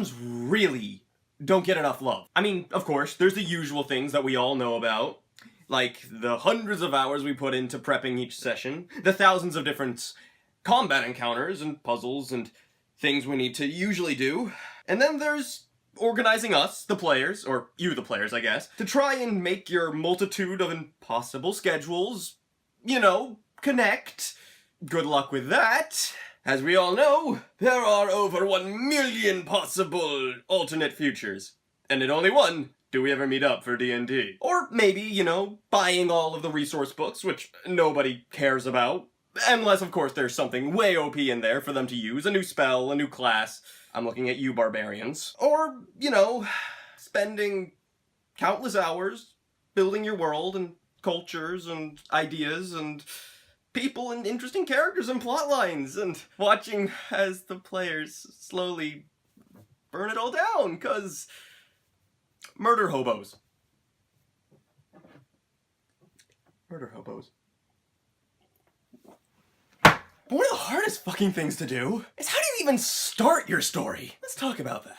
DMs really don't get enough love. I mean, of course, there's the usual things that we all know about, like the hundreds of hours we put into prepping each session, the thousands of different combat encounters and puzzles and things we need to usually do, and then there's organizing us, the players, or you the players, I guess, to try and make your multitude of impossible schedules, you know, connect. Good luck with that. As we all know, there are over 1 million possible alternate futures. And in only one do we ever meet up for D&D. Or maybe, you know, buying all of the resource books, which nobody cares about. Unless, of course, there's something way OP in there for them to use, a new spell, a new class. I'm looking at you, barbarians. Or, you know, spending countless hours building your world and cultures and ideas and people and interesting characters and plot lines, and watching as the players slowly burn it all down, cause murder hobos. Murder hobos. But one of the hardest fucking things to do is how do you even start your story? Let's talk about that.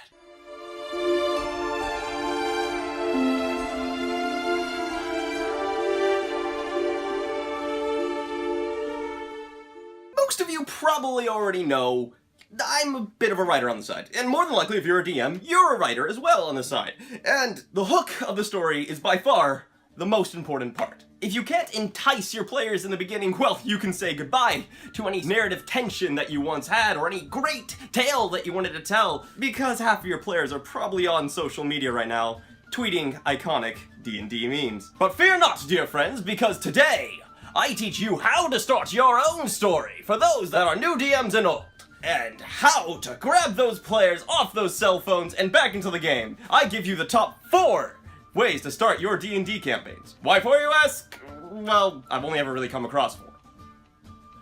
Most of you probably already know I'm a bit of a writer on the side, and more than likely if you're a DM, you're a writer as well on the side. And the hook of the story is by far the most important part. If you can't entice your players in the beginning, well, you can say goodbye to any narrative tension that you once had or any great tale that you wanted to tell, because half of your players are probably on social media right now tweeting iconic D&D memes. But fear not, dear friends, because today I teach you how to start your own story for those that are new DMs and old, and how to grab those players off those cell phones and back into the game. I give you the top 4 ways to start your D&D campaigns. Why 4, you ask? Well, I've only ever really come across 4.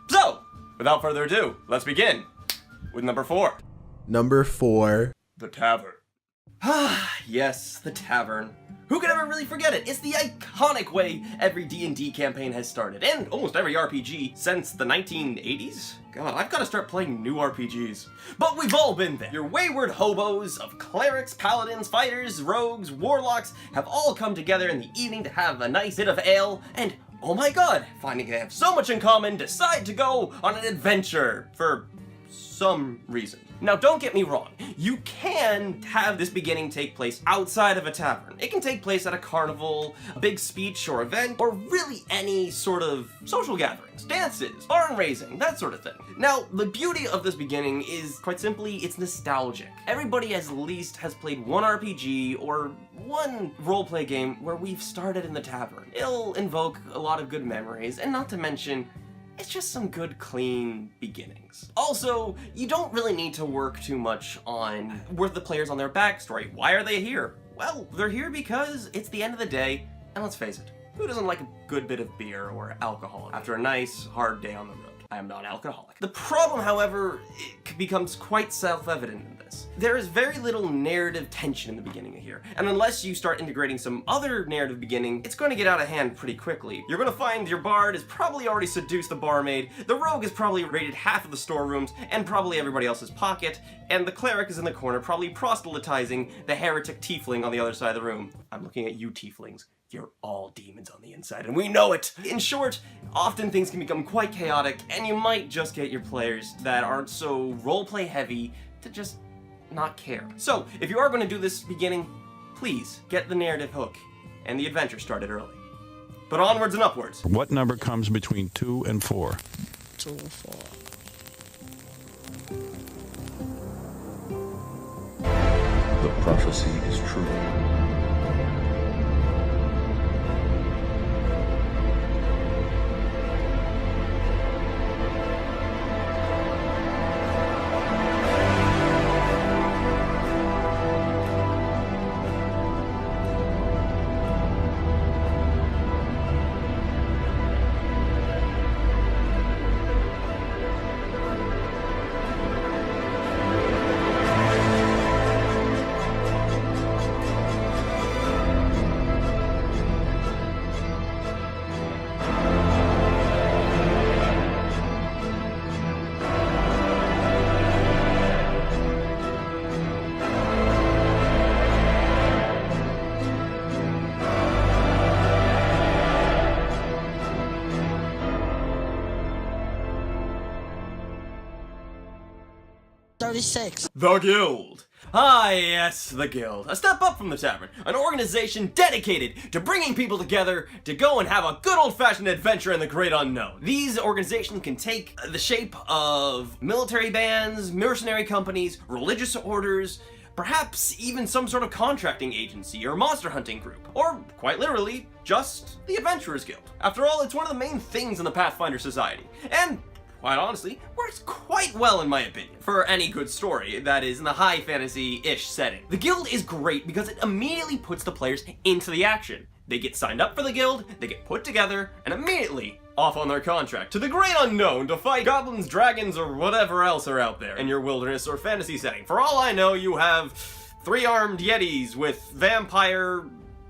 So, without further ado, let's begin with number 4. Number 4. The Tavern. Ah, yes, the Tavern. Who could ever really forget it? It's the iconic way every D&D campaign has started, and almost every RPG since the 1980s? God, I've got to start playing new RPGs. But we've all been there. Your wayward hobos of clerics, paladins, fighters, rogues, warlocks have all come together in the evening to have a nice bit of ale, and oh my god, finding they have so much in common, decide to go on an adventure for some reason. Now, don't get me wrong, you can have this beginning take place outside of a tavern. It can take place at a carnival, a big speech or event, or really any sort of social gatherings, dances, barn raising, that sort of thing. Now, the beauty of this beginning is, quite simply, it's nostalgic. Everybody at least has played one RPG or one roleplay game where we've started in the tavern. It'll invoke a lot of good memories, and not to mention, it's just some good, clean beginnings. Also, you don't really need to work too much on the players on their backstory. Why are they here? Well, they're here because it's the end of the day, and let's face it, who doesn't like a good bit of beer or alcohol after a nice, hard day on the road? I am non-alcoholic. The problem, however, it becomes quite self-evident in this. There is very little narrative tension in the beginning of here, and unless you start integrating some other narrative beginning, it's going to get out of hand pretty quickly. You're going to find your bard has probably already seduced the barmaid, the rogue has probably raided half of the storerooms, and probably everybody else's pocket, and the cleric is in the corner probably proselytizing the heretic tiefling on the other side of the room. I'm looking at you, tieflings. You're all demons on the inside, and we know it! In short, often things can become quite chaotic, and you might just get your players that aren't so roleplay heavy to just not care. So, if you are going to do this beginning, please get the narrative hook and the adventure started early. But onwards and upwards. What number comes between 2 and 4? 2 and 4. The prophecy is true. 36. The Guild. Ah, yes, the Guild. A step up from the Tavern. An organization dedicated to bringing people together to go and have a good old-fashioned adventure in the great unknown. These organizations can take the shape of military bands, mercenary companies, religious orders, perhaps even some sort of contracting agency or monster hunting group, or quite literally, just the Adventurers Guild. After all, it's one of the main things in the Pathfinder Society, and quite honestly, works quite well in my opinion, for any good story that is in the high fantasy-ish setting. The Guild is great because it immediately puts the players into the action. They get signed up for the Guild, they get put together, and immediately off on their contract to the great unknown to fight goblins, dragons, or whatever else are out there in your wilderness or fantasy setting. For all I know, you have 3-armed yetis with vampire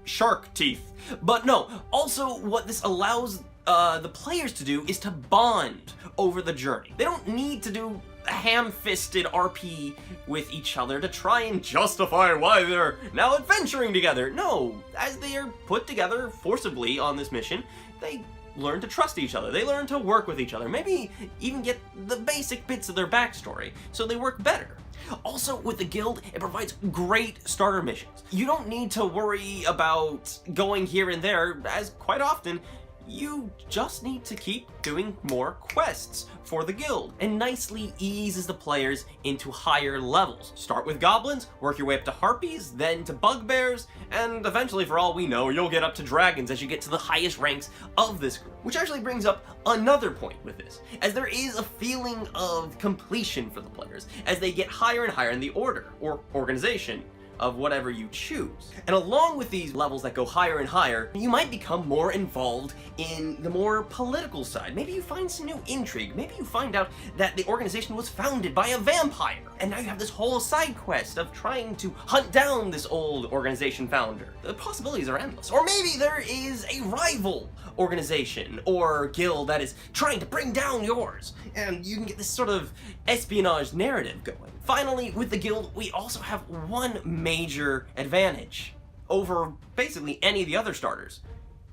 shark teeth. But no, also what this allows the players to do is to bond over the journey. They don't need to do a ham-fisted RP with each other to try and justify why they're now adventuring together. No, as they are put together forcibly on this mission, they learn to trust each other. They learn to work with each other. Maybe even get the basic bits of their backstory so they work better. Also, with the Guild, it provides great starter missions. You don't need to worry about going here and there, as quite often, you just need to keep doing more quests for the Guild, and nicely eases the players into higher levels. Start with goblins, work your way up to harpies, then to bugbears, and eventually, for all we know, you'll get up to dragons as you get to the highest ranks of this group. Which actually brings up another point with this, as there is a feeling of completion for the players as they get higher and higher in the order, or organization, of whatever you choose. And along with these levels that go higher and higher, you might become more involved in the more political side. Maybe you find some new intrigue. Maybe you find out that the organization was founded by a vampire, and now you have this whole side quest of trying to hunt down this old organization founder. The possibilities are endless. Or maybe there is a rival organization or guild that is trying to bring down yours, and you can get this sort of espionage narrative going. Finally, with the Guild, we also have one major advantage over basically any of the other starters.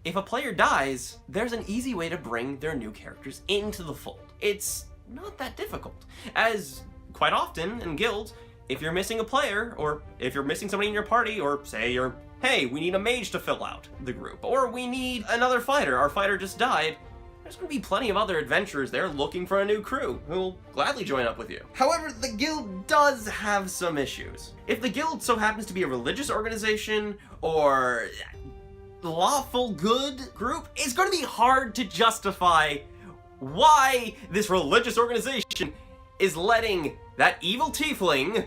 If a player dies, there's an easy way to bring their new characters into the fold. It's not that difficult, as quite often in guilds, if you're missing a player, or if you're missing somebody in your party, or say you're, hey, we need a mage to fill out the group, or we need another fighter, our fighter just died, there's going to be plenty of other adventurers there looking for a new crew who'll gladly join up with you. However, the Guild does have some issues. If the Guild so happens to be a religious organization or lawful good group, it's going to be hard to justify why this religious organization is letting that evil tiefling,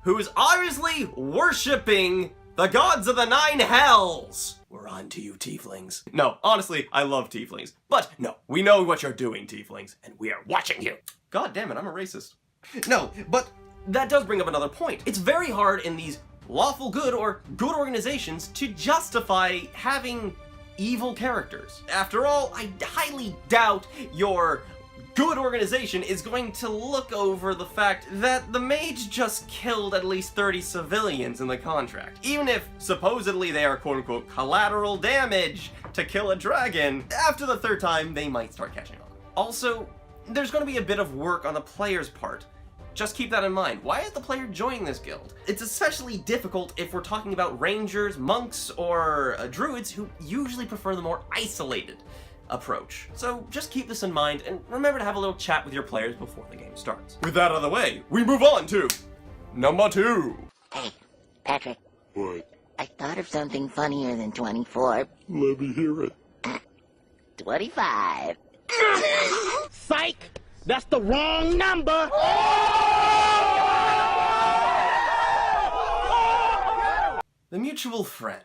who is obviously worshipping the gods of the 9 hells. We're on to you, tieflings. No, honestly, I love tieflings. But no, we know what you're doing, tieflings, and we are watching you. God damn it, I'm a racist. No, but that does bring up another point. It's very hard in these lawful good or good organizations to justify having evil characters. After all, I highly doubt your good organization is going to look over the fact that the mage just killed at least 30 civilians in the contract. Even if supposedly they are quote-unquote collateral damage to kill a dragon, after the 3rd time they might start catching on. Also, there's going to be a bit of work on the player's part. Just keep that in mind. Why is the player joining this guild? It's especially difficult if we're talking about rangers, monks, or druids who usually prefer the more isolated approach. So just keep this in mind, and remember to have a little chat with your players before the game starts. With that out of the way, we move on to number 2. Hey, Patrick. What? I thought of something funnier than 24. Let me hear it. 25. Psych! That's the wrong number! The mutual friend.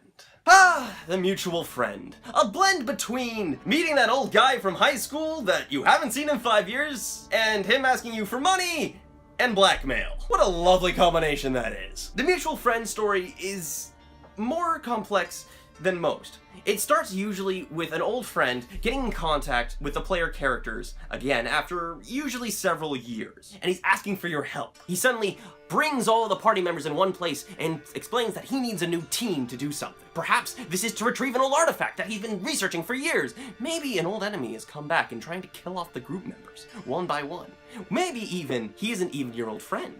Ah, the mutual friend. A blend between meeting that old guy from high school that you haven't seen in 5 years, and him asking you for money, and blackmail. What a lovely combination that is. The mutual friend story is more complex than most. It starts usually with an old friend getting in contact with the player characters again after usually several years, and he's asking for your help. He suddenly brings all the party members in one place and explains that he needs a new team to do something. Perhaps this is to retrieve an old artifact that he's been researching for years. Maybe an old enemy has come back and trying to kill off the group members one by one. Maybe even he is an even your old friend.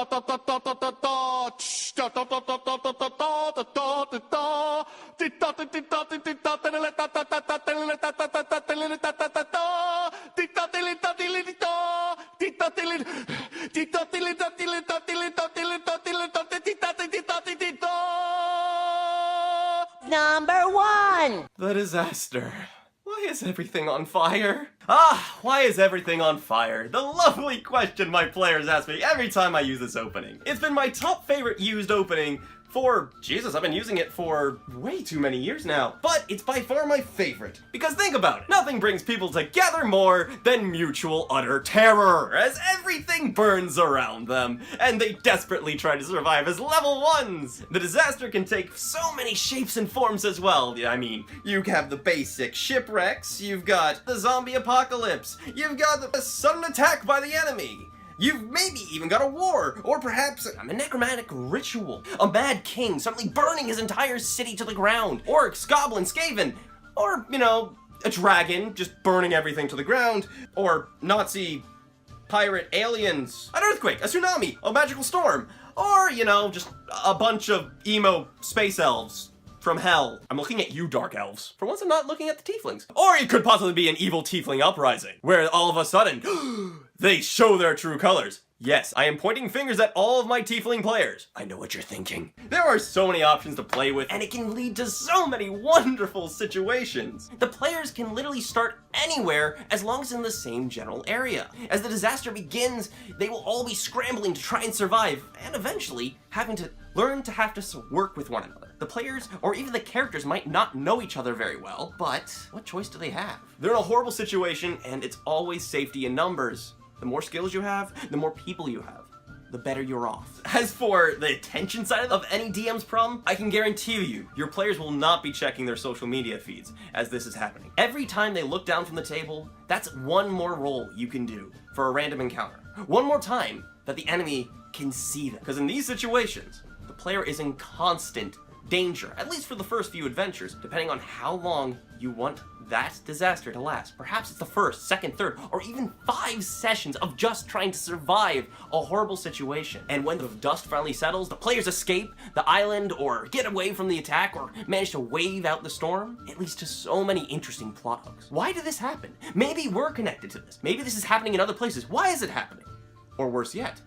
Number one. The disaster. Why is everything on fire? Ah, why is everything on fire? The lovely question my players ask me every time I use this opening. It's been my top favorite used opening for, Jesus, I've been using it for way too many years now. But it's by far my favorite. Because think about it, nothing brings people together more than mutual utter terror, as everything burns around them, and they desperately try to survive as level 1s. The disaster can take so many shapes and forms as well. I mean, you have the basic shipwrecks, you've got the zombie apocalypse, you've got the sudden attack by the enemy. You've maybe even got a war, or perhaps a necromantic ritual. A mad king suddenly burning his entire city to the ground. Orcs, goblins, skaven, or, you know, a dragon just burning everything to the ground. Or Nazi pirate aliens. An earthquake, a tsunami, a magical storm. Or, you know, just a bunch of emo space elves from hell. I'm looking at you, dark elves. For once I'm not looking at the tieflings. Or it could possibly be an evil tiefling uprising, where all of a sudden, they show their true colors. Yes, I am pointing fingers at all of my tiefling players. I know what you're thinking. There are so many options to play with, and it can lead to so many wonderful situations. The players can literally start anywhere as long as in the same general area. As the disaster begins, they will all be scrambling to try and survive, and eventually having to learn to have to work with one another. The players, or even the characters, might not know each other very well, but what choice do they have? They're in a horrible situation, and it's always safety in numbers. The more skills you have, the more people you have, the better you're off. As for the attention side of any DM's problem, I can guarantee you, your players will not be checking their social media feeds as this is happening. Every time they look down from the table, that's one more roll you can do for a random encounter. One more time that the enemy can see them. Because in these situations, the player is in constant danger, at least for the first few adventures, depending on how long you want that disaster to last. Perhaps it's the first, second, third, or even 5 sessions of just trying to survive a horrible situation. And when the dust finally settles, the players escape the island or get away from the attack or manage to wave out the storm. It leads to so many interesting plot hooks. Why did this happen? Maybe we're connected to this. Maybe this is happening in other places. Why is it happening? Or worse yet,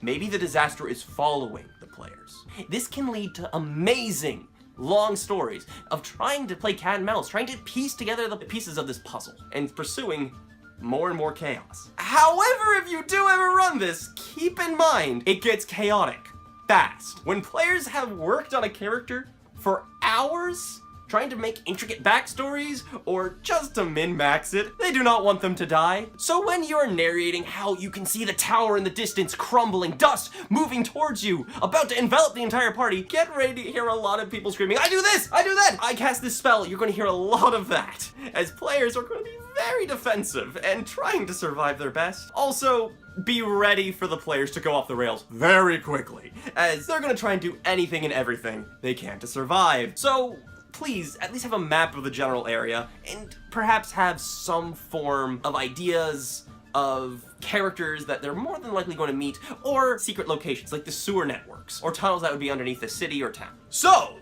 maybe the disaster is following the players. This can lead to amazing long stories of trying to play cat and mouse, trying to piece together the pieces of this puzzle, and pursuing more and more chaos. However, if you do ever run this, keep in mind, it gets chaotic fast. When players have worked on a character for hours, trying to make intricate backstories, or just to min-max it, they do not want them to die. So when you're narrating how you can see the tower in the distance crumbling, dust moving towards you, about to envelop the entire party, get ready to hear a lot of people screaming, I do this, I do that, I cast this spell. You're going to hear a lot of that, as players are going to be very defensive and trying to survive their best. Also, be ready for the players to go off the rails very quickly, as they're gonna try and do anything and everything they can to survive. So, please, at least have a map of the general area, and perhaps have some form of ideas of characters that they're more than likely going to meet, or secret locations, like the sewer networks, or tunnels that would be underneath the city or town. So,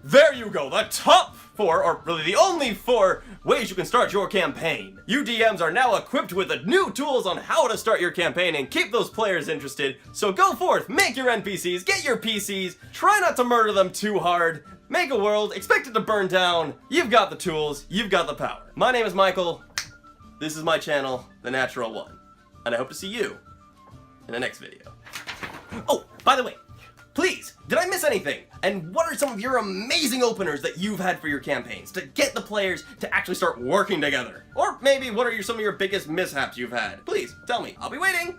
there you go, the top 4, or really the only 4 ways you can start your campaign. You DMs are now equipped with the new tools on how to start your campaign and keep those players interested, so go forth, make your NPCs, get your PCs, try not to murder them too hard, make a world, expect it to burn down. You've got the tools, you've got the power. My name is Michael, this is my channel, The Natural One, and I hope to see you in the next video. Oh, by the way, please, did I miss anything? And what are some of your amazing openers that you've had for your campaigns to get the players to actually start working together? Or maybe what are some of your biggest mishaps you've had? Please, tell me, I'll be waiting.